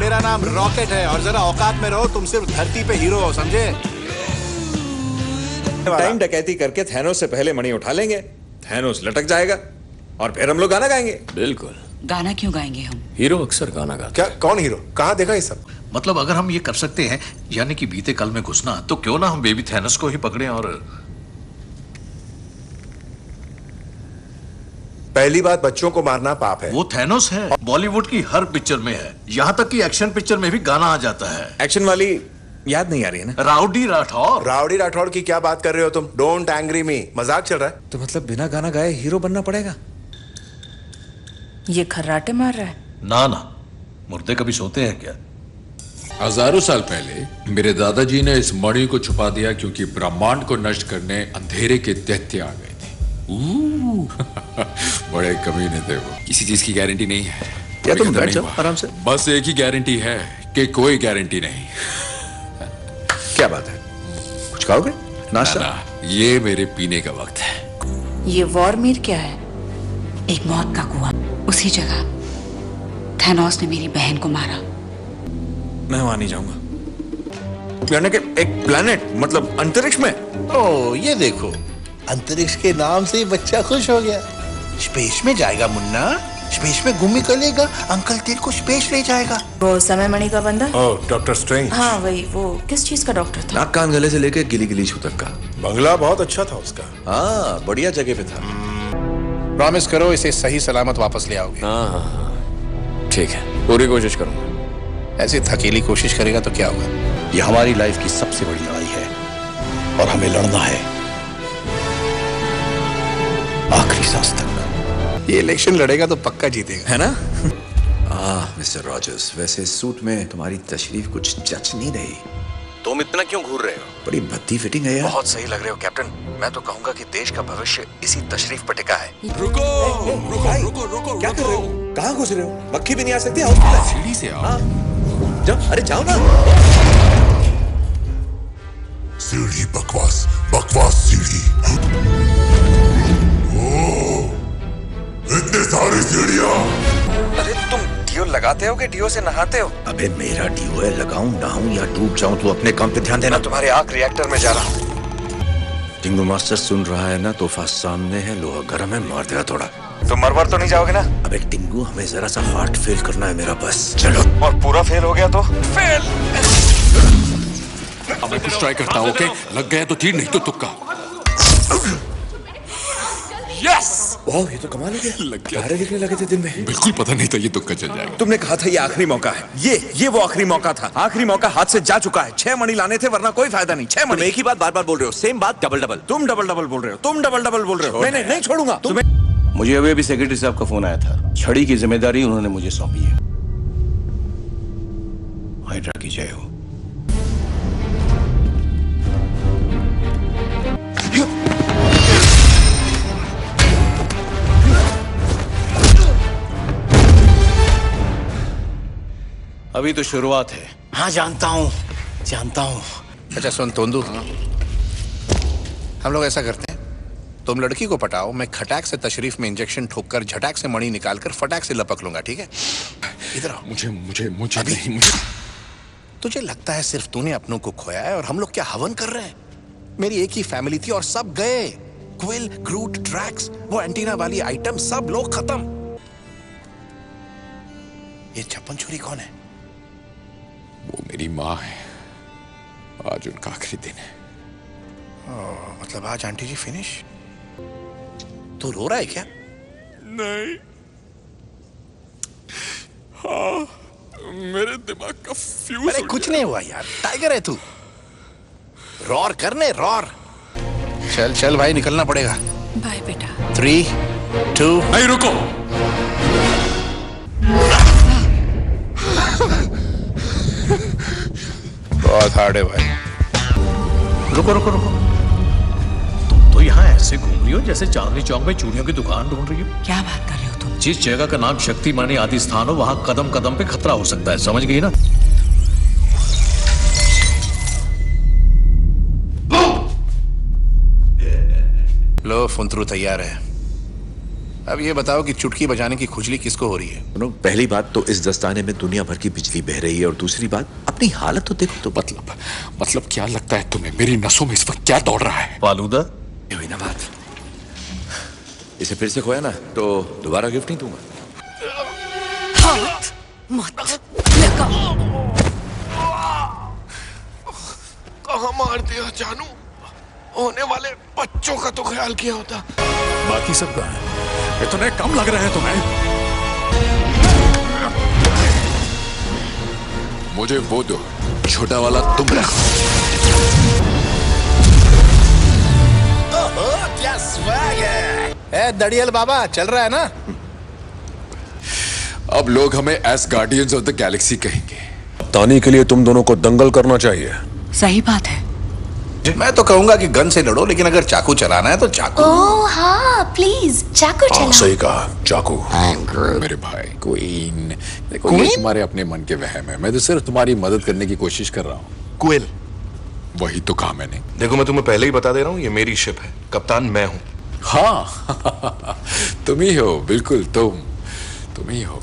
मेरा नाम रॉकेट है और जरा औकात में रहो, तुम सिर्फ धरती पे हीरो हो, समझे? टाइम डकैती करके थैनोस से पहले मणि उठा लेंगे, थैनोस लटक जाएगा और फिर हम लोग गाना गाएंगे। बिल्कुल। गाना क्यों गाएंगे हम? हीरो अक्सर गाना गाता। क्या? कौन हीरो? कहाँ देखा ये सब? मतलब अगर हम ये कर सकते हैं, यानी कि बीते कल में घुसना, तो क्यों ना हम बेबी थैनोस को ही पकड़ें और पहली बात, बच्चों को मारना पाप है। वो थैनोस है, बॉलीवुड की हर पिक्चर में है, यहाँ तक कि एक्शन पिक्चर में भी गाना आ जाता है। एक्शन वाली याद नहीं आ रही है ना? राउडी राठौर। राउडी राठौड़ की क्या बात कर रहे हो तुम? डोंट एंग्री मी, मजाक चल रहा है। तो मतलब बिना गाना गाए हीरो बनना पड़ेगा? ये खर्राटे मार रहा है? ना ना, मुर्दे कभी सोते हैं क्या? हजारों साल पहले मेरे दादाजी ने इस मणि को छुपा दिया क्योंकि ब्रह्मांड को नष्ट करने अंधेरे के दैत्य आ गए थे। बड़े कमीने थे वो। किसी चीज की गारंटी नहीं है। या तुम बैठ जाओ आराम से। बस एक ही गारंटी है कि कोई गारंटी नहीं। क्या बात है, कुछ खाओगे? नाश्ता? ना, ये मेरे पीने का वक्त है। ये वॉरमीर क्या है? एक मौत का कुआं, उसी जगह थैनोस ने मेरी बहन को मारा। मैं वहां नहीं जाऊंगा। यानी कि एक प्लेनेट, मतलब अंतरिक्ष में? ओ, ये देखो, अंतरिक्ष के नाम से ही बच्चा खुश हो गया। स्पेस में जाएगा मुन्ना, स्पेस में घूमी करेगा, अंकल तेरे को स्पेस ले जाएगा। वो समय मणि का बंदा? ओह, डॉक्टर स्ट्रेंज। हाँ वही। वो किस चीज का डॉक्टर था? नाक कान गले से लेके गिली गिली छू तक का। बंगला बहुत अच्छा था उसका। हाँ, बढ़िया जगह पे था। प्रॉमिस करो इसे सही सलामत वापस ले आओगे। हाँ, ठीक है, पूरी कोशिश करूंगा। ऐसे थकीली कोशिश करेगा तो क्या होगा? ये हमारी लाइफ की सबसे बड़ी लड़ाई है और हमें लड़ना है आखिरी सांस तक। ये इलेक्शन लड़ेगा तो पक्का जीतेगा, है ना? मिस्टर रॉजर्स, वैसे सूट में तुम्हारी तशरीफ कुछ जच नहीं रही। तुम इतना क्यों घूर रहे हो? बड़ी भद्दी फिटिंग है यार। बहुत सही लग रहे हो कैप्टन। मैं तो कहूंगा कि देश का भविष्य इसी तशरीफ पर टिका है। रुको रुको रुको रुको। क्या कर रहे हो? कहाँ घुस रहे हो? मक्खी भी नहीं आ सकती? आओ सीढ़ी से आओ। जाओ, अरे जाओ ना। सीढ़ी बकवास, बकवास सीढ़ी। इतने सारी सीढ़ियां। अरे तुम डीओ लगाते हो कि डीओ से नहाते हो? अबे मेरा डीओ है, लगाऊं नहाऊं या डूब जाऊं तो अपने काम पे ध्यान देना। तुम्हारे आग रिएक्टर में जा रहा हूँ। टिंगू मास्टर सुन रहा है ना? तोहफा सामने है, लोहा गर्म है, मार देगा थोड़ा। तुम मरवर तो नहीं जाओगे ना? अबे टिंगू, हमें जरा सा हार्ट फेल करना है मेरा, बस चलो। और पूरा फेल हो गया तो? फेल। अब मैं कुछ ट्राई करता हूँ, ओके? लग गया तो तीर, नहीं तो तुक्का। यस! वाह, ये तो कमाल हो गया। लग गया। तारे दिखने लगे थे दिन में। बिल्कुल पता नहीं था ये तुक्का चल जाएगा। तुमने कहा था ये आखिरी मौका है। ये वो आखिरी मौका था। आखिरी मौका हाथ से जा चुका है। 6 मणि लाने थे, वरना कोई फायदा नहीं। 6 मणि। एक ही बात बार बार बोल रहे हो, सेम बात डबल डबल। तुम डबल डबल बोल रहे हो, तुम डबल डबल बोल रहे हो। नहीं नहीं नहीं छोड़ूंगा तुम्हें। मुझे अभी सेक्रेटरी साहब का फोन आया था। छड़ी की जिम्मेदारी उन्होंने मुझे सौंपी है। हाइड्रा की जय हो। अभी तो शुरुआत है। हाँ जानता हूँ। अच्छा सुन तोंदू, हम लोग ऐसा करते हैं, तुम लड़की को पटाओ, मैं खटाक से तशरीफ में इंजेक्शन ठोककर झटाक से मणि निकालकर फटाक से लपक लूंगा, ठीक है? इधर आओ। मुझे अभी नहीं, मुझे। तुझे लगता है सिर्फ तूने अपनों को खोया है और हम लोग क्या हवन कर रहे हैं? मेरी एक ही फैमिली थी और सब गए। क्विल, ग्रूट, ड्रैक्स, वो एंटीना वाली आइटम, सब लोग खत्म। ये छप्पन छुरी कौन है? वो मेरी माँ है। आज उनका आखिरी दिन है। मतलब आज आंटी जी फिनिश? तू रो रहा है क्या? नहीं। हाँ, मेरे दिमाग का फ्यूज। अरे कुछ नहीं हुआ यार, टाइगर है तू। रॉर करने रॉर। चल चल भाई, निकलना पड़ेगा। बाय बेटा। 3, 2। नहीं, रुको। बहुत हार्ड है भाई। रुको रुको रुको, तुम तो यहाँ ऐसे घूम रही हो जैसे चांदनी चौक में चूड़ियों की दुकान ढूंढ रही हो। क्या बात कर रहे हो तुम? जिस जगह का नाम शक्ति मानी आदि स्थान हो, वहां कदम कदम पे खतरा हो सकता है, समझ गई ना? लो, फुंतरू तैयार है। अब ये बताओ कि चुटकी बजाने की खुजली किसको हो रही है? सुनो, पहली बात तो इस दस्ताने में दुनिया भर की बिजली बह रही है, और दूसरी बात अपनी हालत तो देखो। तो मतलब क्या लगता है तुम्हें मेरी नसों में इस वक्त क्या दौड़ रहा है? फालूदा। ये हुई ना बात। इसे फिर से खोया ना तो दोबारा गिफ्ट नहीं दूंगा। मत लगा। कहाँ मार दिया जानू? होने वाले बच्चों का तो ख्याल किया होता। बाकी सब कहाँ है? इतने कम लग रहे हैं तुम्हें? मुझे वो दो, छोटा वाला तुम रखो। क्या स्वैग है। ए दड़ियल बाबा, चल रहा है ना? अब लोग हमें S guardians of the Galaxy कहेंगे। तानी के लिए तुम दोनों को दंगल करना चाहिए। सही बात है। मैं तो कहूंगा कि गन से लड़ो, लेकिन अगर चाकू चलाना है तो चाकू। ओह हाँ, प्लीज चाकू चलाओ। सही कहा, चाकू। मेरे भाई क्वीन, देखो ये तुम्हारे अपने मन के वहम है। मैं तो सिर्फ तुम्हारी मदद करने की कोशिश कर रहा हूँ। क्विल, वही तो कहा मैंने। देखो मैं तुम्हें पहले ही बता दे रहा हूँ, ये मेरी शिप है, कप्तान मैं हूँ। हाँ तुम ही हो, बिल्कुल तुम ही हो।